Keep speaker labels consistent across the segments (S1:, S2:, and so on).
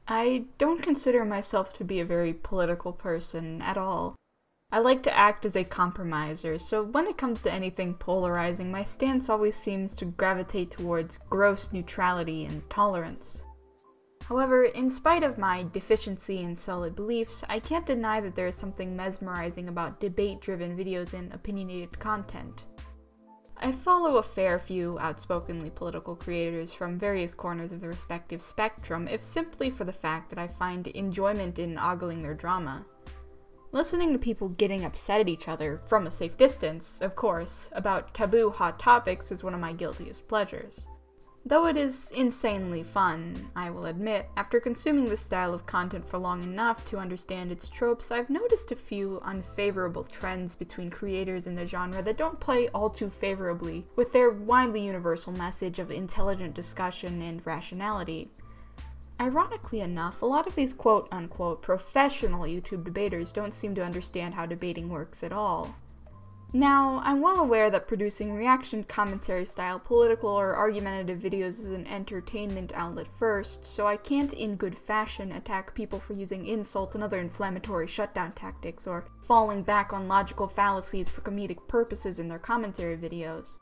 S1: I don't consider myself to be a very political person at all. I like to act as a compromiser, so when it comes to anything polarizing, my stance always seems to gravitate towards gross neutrality and tolerance. However, in spite of my deficiency in solid beliefs, I can't deny that there is something mesmerizing about debate-driven videos and opinionated content. I follow a fair few outspokenly political creators from various corners of the respective spectrum, if simply for the fact that I find enjoyment in ogling their drama. Listening to people getting upset at each other, from a safe distance, of course, about taboo hot topics is one of my guiltiest pleasures. Though it is insanely fun, I will admit, after consuming this style of content for long enough to understand its tropes, I've noticed a few unfavorable trends between creators in the genre that don't play all too favorably with their widely universal message of intelligent discussion and rationality. Ironically enough, a lot of these quote-unquote professional YouTube debaters don't seem to understand how debating works at all. Now, I'm well aware that producing reaction commentary-style political or argumentative videos is an entertainment outlet first, so I can't in good fashion attack people for using insults and other inflammatory shutdown tactics, or falling back on logical fallacies for comedic purposes in their commentary videos.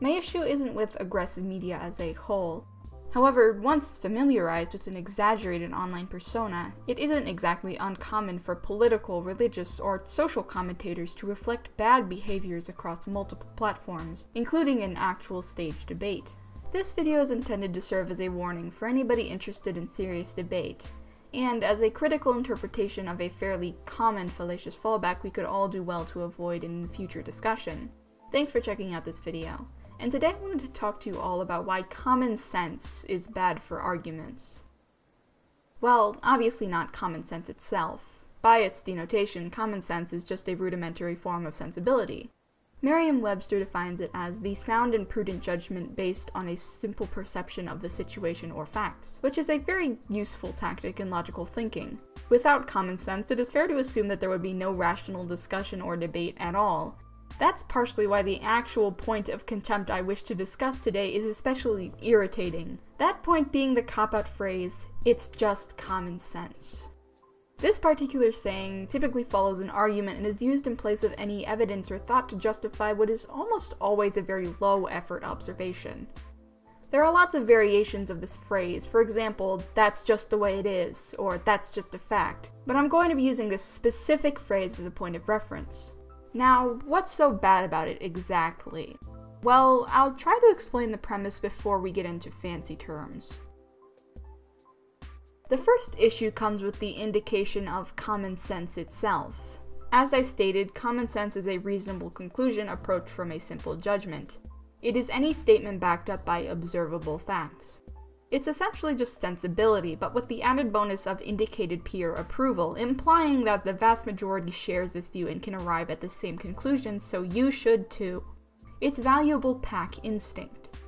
S1: My issue isn't with aggressive media as a whole. However, once familiarized with an exaggerated online persona, it isn't exactly uncommon for political, religious, or social commentators to reflect bad behaviors across multiple platforms, including an actual staged debate. This video is intended to serve as a warning for anybody interested in serious debate, and as a critical interpretation of a fairly common fallacious fallback we could all do well to avoid in future discussion. Thanks for checking out this video. And today I wanted to talk to you all about why common sense is bad for arguments. Well, obviously not common sense itself. By its denotation, common sense is just a rudimentary form of sensibility. Merriam-Webster defines it as the sound and prudent judgment based on a simple perception of the situation or facts, which is a very useful tactic in logical thinking. Without common sense, it is fair to assume that there would be no rational discussion or debate at all. That's partially why the actual point of contempt I wish to discuss today is especially irritating. That point being the cop-out phrase, "it's just common sense." This particular saying typically follows an argument and is used in place of any evidence or thought to justify what is almost always a very low-effort observation. There are lots of variations of this phrase, for example, "that's just the way it is," or "that's just a fact," but I'm going to be using this specific phrase as a point of reference. Now, what's so bad about it exactly? Well, I'll try to explain the premise before we get into fancy terms. The first issue comes with the indication of common sense itself. As I stated, common sense is a reasonable conclusion approached from a simple judgment. It is any statement backed up by observable facts. It's essentially just sensibility, but with the added bonus of indicated peer approval, implying that the vast majority shares this view and can arrive at the same conclusion, so you should too. It's valuable pack instinct.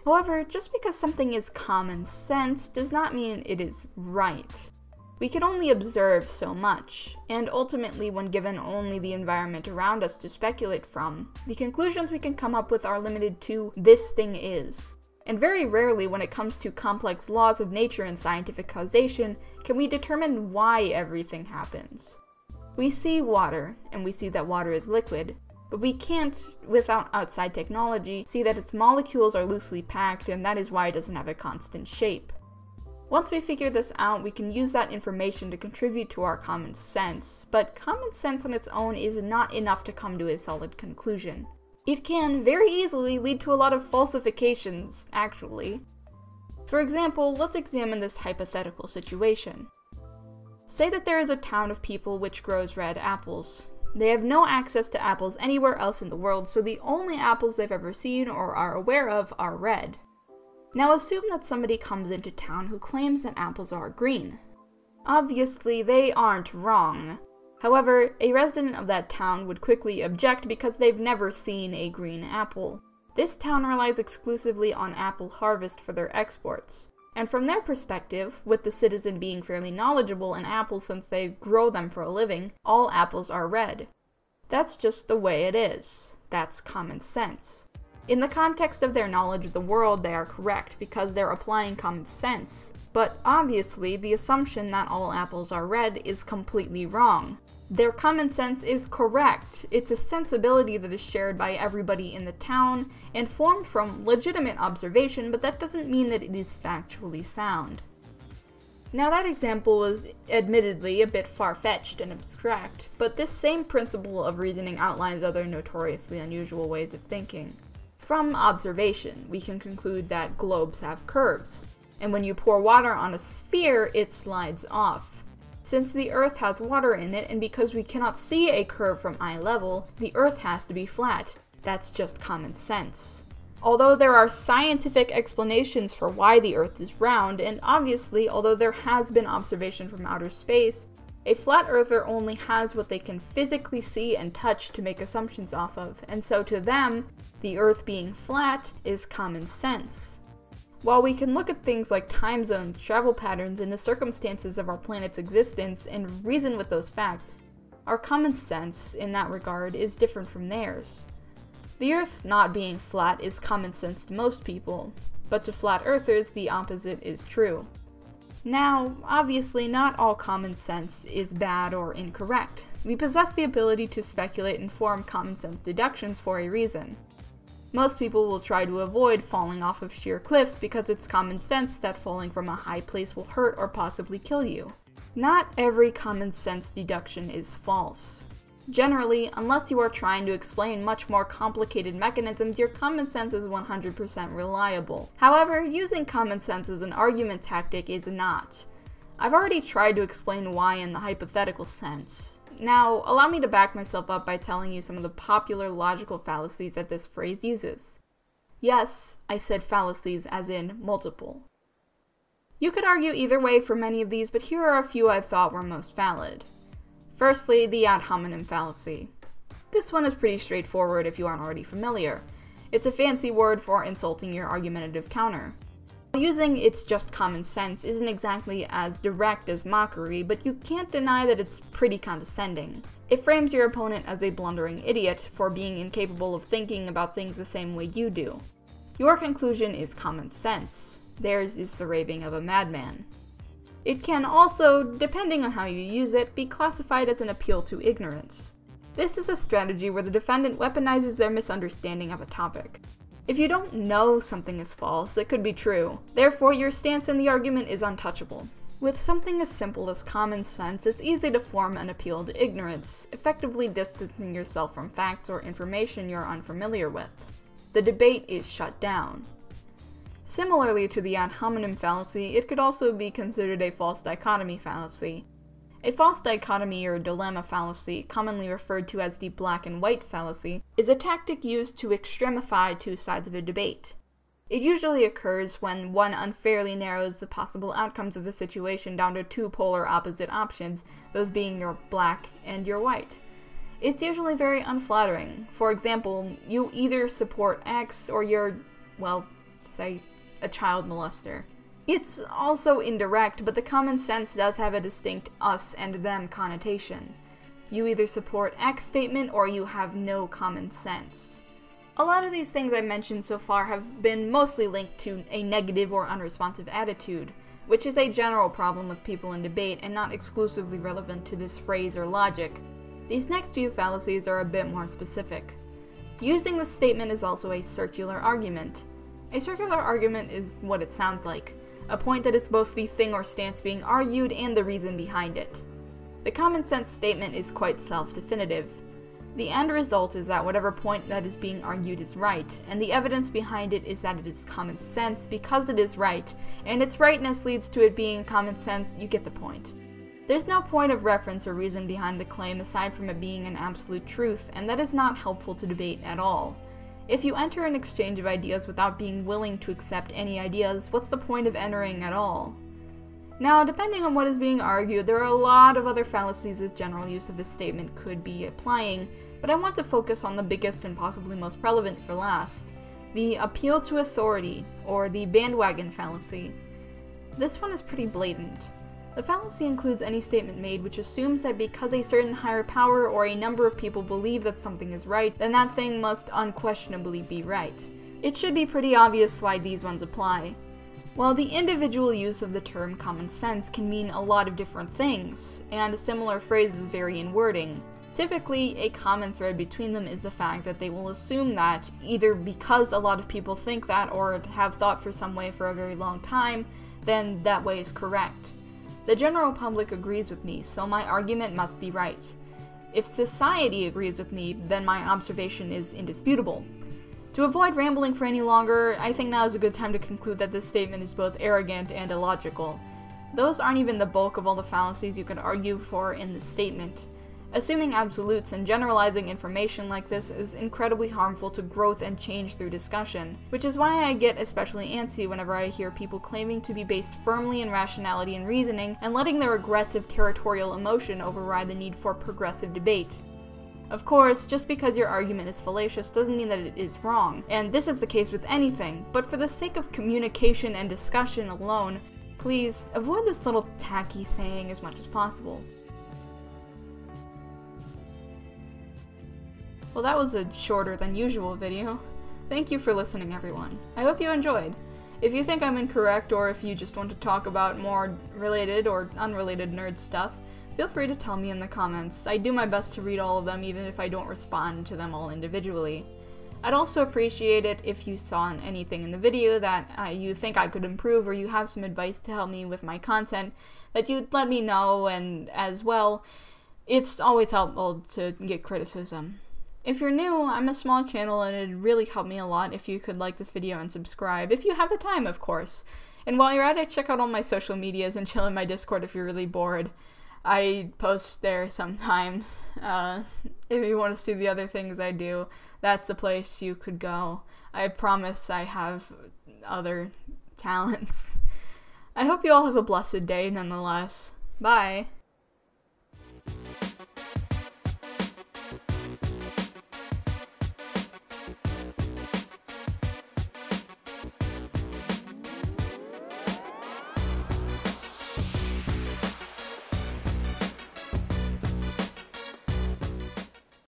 S1: However, just because something is common sense does not mean it is right. We can only observe so much, and ultimately when given only the environment around us to speculate from, the conclusions we can come up with are limited to "this thing is." And very rarely when it comes to complex laws of nature and scientific causation can we determine why everything happens. We see water, and we see that water is liquid, but we can't, without outside technology, see that its molecules are loosely packed and that is why it doesn't have a constant shape. Once we figure this out, we can use that information to contribute to our common sense, but common sense on its own is not enough to come to a solid conclusion. It can very easily lead to a lot of falsifications, actually. For example, let's examine this hypothetical situation. Say that there is a town of people which grows red apples. They have no access to apples anywhere else in the world, so the only apples they've ever seen or are aware of are red. Now assume that somebody comes into town who claims that apples are green. Obviously, they aren't wrong. However, a resident of that town would quickly object because they've never seen a green apple. This town relies exclusively on apple harvest for their exports. And from their perspective, with the citizen being fairly knowledgeable in apples since they grow them for a living, all apples are red. That's just the way it is. That's common sense. In the context of their knowledge of the world, they are correct because they're applying common sense. but obviously the assumption that all apples are red is completely wrong. Their common sense is correct. It's a sensibility that is shared by everybody in the town and formed from legitimate observation, but that doesn't mean that it is factually sound. Now that example was admittedly a bit far-fetched and abstract, but this same principle of reasoning outlines other notoriously unusual ways of thinking. From observation, we can conclude that globes have curves, and when you pour water on a sphere, it slides off. Since the Earth has water in it, and because we cannot see a curve from eye level, the Earth has to be flat. That's just common sense. Although there are scientific explanations for why the Earth is round, and obviously, although there has been observation from outer space, a flat earther only has what they can physically see and touch to make assumptions off of, and so to them, the Earth being flat is common sense. While we can look at things like time zones, travel patterns, and the circumstances of our planet's existence and reason with those facts, our common sense, in that regard, is different from theirs. The Earth not being flat is common sense to most people, but to flat earthers the opposite is true. Now, obviously not all common sense is bad or incorrect. We possess the ability to speculate and form common sense deductions for a reason. Most people will try to avoid falling off of sheer cliffs because it's common sense that falling from a high place will hurt or possibly kill you. Not every common sense deduction is false. Generally, unless you are trying to explain much more complicated mechanisms, your common sense is 100% reliable. However, using common sense as an argument tactic is not. I've already tried to explain why in the hypothetical sense. Now, allow me to back myself up by telling you some of the popular logical fallacies that this phrase uses. Yes, I said fallacies as in multiple. You could argue either way for many of these, but here are a few I thought were most valid. Firstly, the ad hominem fallacy. This one is pretty straightforward if you aren't already familiar. It's a fancy word for insulting your argumentative counter. Using "it's just common sense" isn't exactly as direct as mockery, but you can't deny that it's pretty condescending. It frames your opponent as a blundering idiot for being incapable of thinking about things the same way you do. Your conclusion is common sense. Theirs is the raving of a madman. It can also, depending on how you use it, be classified as an appeal to ignorance. This is a strategy where the defendant weaponizes their misunderstanding of a topic. If you don't know something is false, it could be true. Therefore, your stance in the argument is untouchable. With something as simple as common sense, it's easy to form an appeal to ignorance, effectively distancing yourself from facts or information you're unfamiliar with. The debate is shut down. Similarly to the ad hominem fallacy, it could also be considered a false dichotomy fallacy. A false dichotomy or dilemma fallacy, commonly referred to as the black and white fallacy, is a tactic used to extremify two sides of a debate. It usually occurs when one unfairly narrows the possible outcomes of a situation down to two polar opposite options, those being your black and your white. It's usually very unflattering. For example, you either support X or you're, well, say, a child molester. It's also indirect, but the common sense does have a distinct us and them connotation. You either support X statement or you have no common sense. A lot of these things I've mentioned so far have been mostly linked to a negative or unresponsive attitude, which is a general problem with people in debate and not exclusively relevant to this phrase or logic. These next few fallacies are a bit more specific. Using this statement is also a circular argument. A circular argument is what it sounds like. A point that is both the thing or stance being argued and the reason behind it. The common sense statement is quite self-definitive. The end result is that whatever point that is being argued is right, and the evidence behind it is that it is common sense because it is right, and its rightness leads to it being common sense. You get the point. There's no point of reference or reason behind the claim aside from it being an absolute truth, and that is not helpful to debate at all. If you enter an exchange of ideas without being willing to accept any ideas, what's the point of entering at all? Now, depending on what is being argued, there are a lot of other fallacies this general use of this statement could be applying, but I want to focus on the biggest and possibly most relevant for last. The appeal to authority, or the bandwagon fallacy. This one is pretty blatant. The fallacy includes any statement made which assumes that because a certain higher power or a number of people believe that something is right, then that thing must unquestionably be right. It should be pretty obvious why these ones apply. While the individual use of the term common sense can mean a lot of different things, and similar phrases vary in wording, typically a common thread between them is the fact that they will assume that, either because a lot of people think that or have thought for some way for a very long time, then that way is correct. The general public agrees with me, so my argument must be right. If society agrees with me, then my observation is indisputable. To avoid rambling for any longer, I think now is a good time to conclude that this statement is both arrogant and illogical. Those aren't even the bulk of all the fallacies you could argue for in this statement. Assuming absolutes and generalizing information like this is incredibly harmful to growth and change through discussion, which is why I get especially antsy whenever I hear people claiming to be based firmly in rationality and reasoning and letting their aggressive territorial emotion override the need for progressive debate. Of course, just because your argument is fallacious doesn't mean that it is wrong, and this is the case with anything, but for the sake of communication and discussion alone, please avoid this little tacky saying as much as possible. Well, that was a shorter than usual video. Thank you for listening, everyone. I hope you enjoyed. If you think I'm incorrect, or if you just want to talk about more related or unrelated nerd stuff, feel free to tell me in the comments. I do my best to read all of them, even if I don't respond to them all individually. I'd also appreciate it if you saw anything in the video that you think I could improve, or you have some advice to help me with my content, that you'd let me know, and as well, it's always helpful to get criticism. If you're new, I'm a small channel and it'd really help me a lot if you could like this video and subscribe, if you have the time, of course. And while you're at it, check out all my social medias and chill in my Discord if you're really bored. I post there sometimes. If you want to see the other things I do, that's a place you could go. I promise I have other talents. I hope you all have a blessed day nonetheless. Bye!